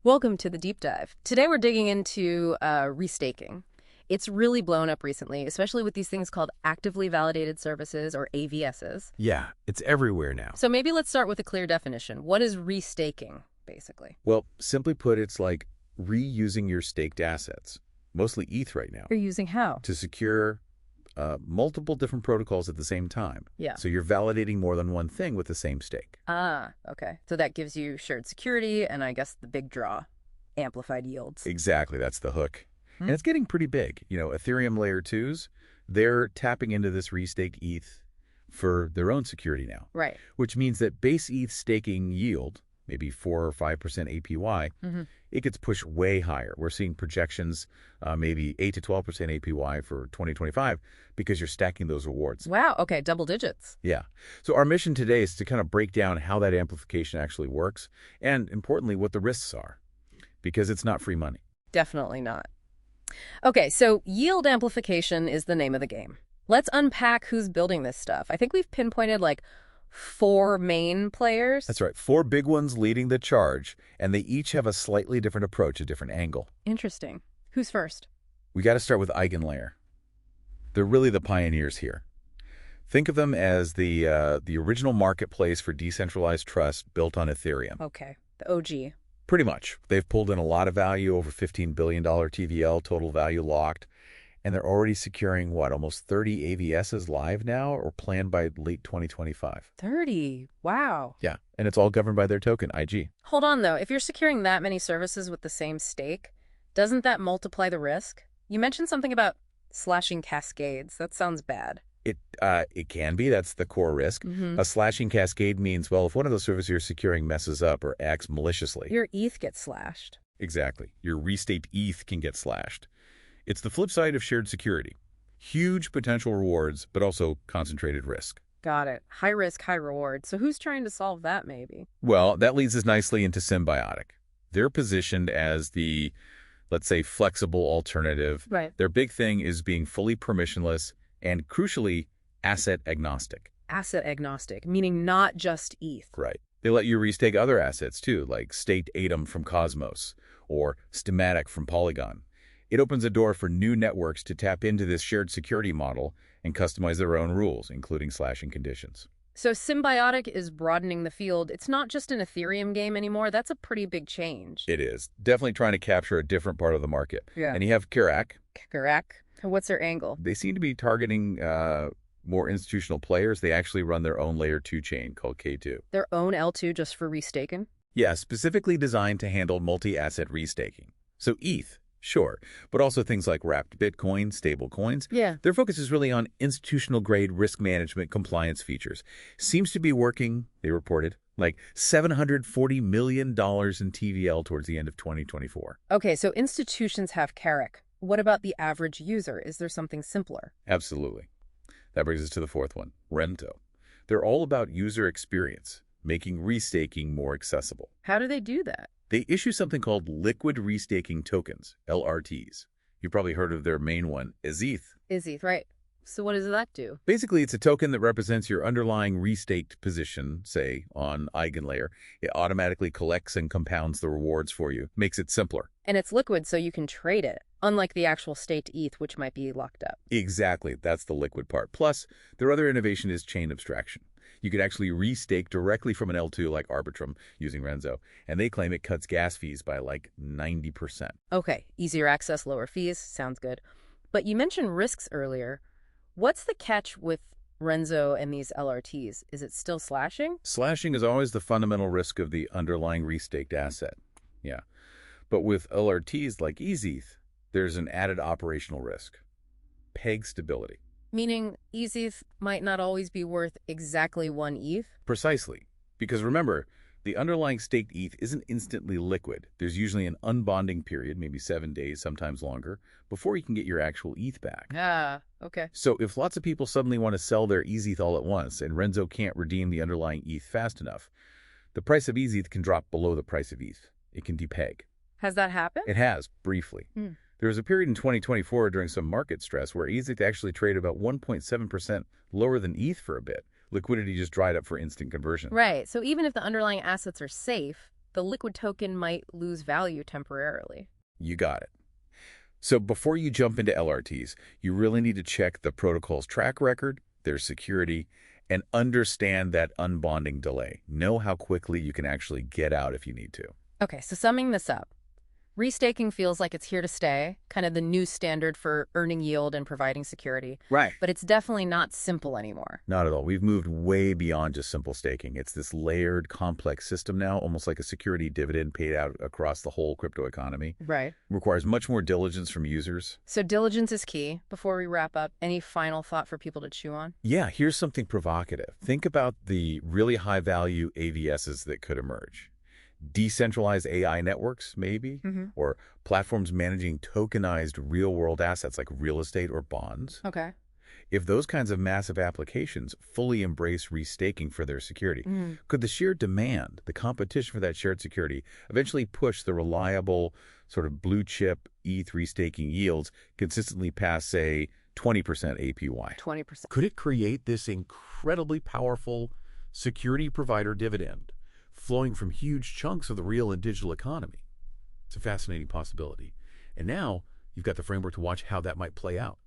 Welcome to the deep dive. Today we're digging into restaking. It's really blown up recently, especially with these things called actively validated services or AVSs. Yeah, it's everywhere now. So maybe let's start with a clear definition. What is restaking, basically? Well, simply put, it's like reusing your staked assets, mostly ETH right now, You're using how? to secure multiple different protocols at the same time. Yeah. So you're validating more than one thing with the same stake. Ah, okay. So that gives you shared security and I guess the big draw, amplified yields. Exactly, that's the hook. And it's getting pretty big. Ethereum Layer 2s, they're tapping into this restaked ETH for their own security now. Right. Which means that base ETH staking yield, maybe 4 or 5% APY, it gets pushed way higher. We're seeing projections, maybe 8 to 12% APY for 2025 because you're stacking those rewards. Wow, okay, double digits. Yeah. So our mission today is to kind of break down how that amplification actually works and, importantly, what the risks are, because it's not free money. Definitely not. Okay, so yield amplification is the name of the game. Let's unpack who's building this stuff. I think we've pinpointed like 4 main players. That's right. 4 big ones leading the charge, and they each have a slightly different approach, a different angle. Interesting. Who's first? We got to start with EigenLayer. They're really the pioneers here. Think of them as the original marketplace for decentralized trust built on Ethereum. Okay, the OG. Pretty much. They've pulled in a lot of value, over $15 billion TVL, total value locked, and they're already securing, almost 30 AVSs live now or planned by late 2025. 30. Wow. Yeah, and it's all governed by their token, IG. Hold on, though. If you're securing that many services with the same stake, doesn't that multiply the risk? You mentioned something about slashing cascades. That sounds bad. It can be. That's the core risk. A slashing cascade means, if one of those services you're securing messes up or acts maliciously. Your ETH gets slashed. Exactly. Your restaked ETH can get slashed. It's the flip side of shared security. Huge potential rewards, but also concentrated risk. Got it. High risk, high reward. So who's trying to solve that, maybe? Well, that leads us nicely into Symbiotic. They're positioned as the, let's say, flexible alternative. Right. Their big thing is being fully permissionless and, crucially, asset agnostic. Asset agnostic, meaning not just ETH. Right. They let you restake other assets, too, like staked Atom from Cosmos or Stematic from Polygon. It opens a door for new networks to tap into this shared security model and customize their own rules, including slashing conditions. So Symbiotic is broadening the field. It's not just an Ethereum game anymore. That's a pretty big change. It is. Definitely trying to capture a different part of the market. Yeah. And you have Karak. Karak? What's their angle? They seem to be targeting more institutional players. They actually run their own Layer 2 chain called K2. Their own L2 just for restaking? Yeah, specifically designed to handle multi-asset restaking. So ETH, sure, but also things like wrapped Bitcoin, stable coins. Yeah. Their focus is really on institutional-grade risk management compliance features. Seems to be working, they reported, like $740 million in TVL towards the end of 2024. Okay, so institutions have Karak. What about the average user? Is there something simpler? Absolutely. That brings us to the 4th one, Renzo. They're all about user experience, making restaking more accessible. How do they do that? They issue something called liquid restaking tokens, LRTs. You've probably heard of their main one, ETH. ETH, right. So what does that do? Basically, it's a token that represents your underlying restaked position, say, on EigenLayer. It automatically collects and compounds the rewards for you, makes it simpler. And it's liquid, so you can trade it, unlike the actual staked ETH, which might be locked up. Exactly. That's the liquid part. Plus, their other innovation is chain abstraction. You could actually restake directly from an L2 like Arbitrum using Renzo, and they claim it cuts gas fees by like 90%. Okay, easier access, lower fees. Sounds good. But you mentioned risks earlier. What's the catch with Renzo and these LRTs? Is it still slashing? Slashing is always the fundamental risk of the underlying restaked asset. Yeah. But with LRTs like ETH, there's an added operational risk. Peg stability. Meaning ETH might not always be worth exactly 1 ETH? Precisely. Because remember, the underlying staked ETH isn't instantly liquid. There's usually an unbonding period, maybe 7 days, sometimes longer, before you can get your actual ETH back. Ah, okay. So if lots of people suddenly want to sell their ETH all at once and Renzo can't redeem the underlying ETH fast enough, the price of ETH can drop below the price of ETH. It can depeg. Has that happened? It has, briefly. There was a period in 2024 during some market stress where ETH actually traded about 1.7% lower than ETH for a bit. Liquidity just dried up for instant conversion. Right. So even if the underlying assets are safe, the liquid token might lose value temporarily. You got it. So before you jump into LRTs, you really need to check the protocol's track record, their security, and understand that unbonding delay. Know how quickly you can actually get out if you need to. Okay, so summing this up, restaking feels like it's here to stay, kind of the new standard for earning yield and providing security. Right. But it's definitely not simple anymore. Not at all. We've moved way beyond just simple staking. It's this layered, complex system now, almost like a security dividend paid out across the whole crypto economy. Right. Requires much more diligence from users. So diligence is key. Before we wrap up, any final thought for people to chew on? Yeah, here's something provocative. Think about the really high-value AVSs that could emerge. Decentralized AI networks, maybe, or platforms managing tokenized real-world assets like real estate or bonds. Okay. If those kinds of massive applications fully embrace restaking for their security, could the sheer demand, the competition for that shared security, eventually push the reliable sort of blue-chip ETH restaking yields consistently past, say, 20% APY? 20%. Could it create this incredibly powerful security provider dividend flowing from huge chunks of the real and digital economy? It's a fascinating possibility. And now you've got the framework to watch how that might play out.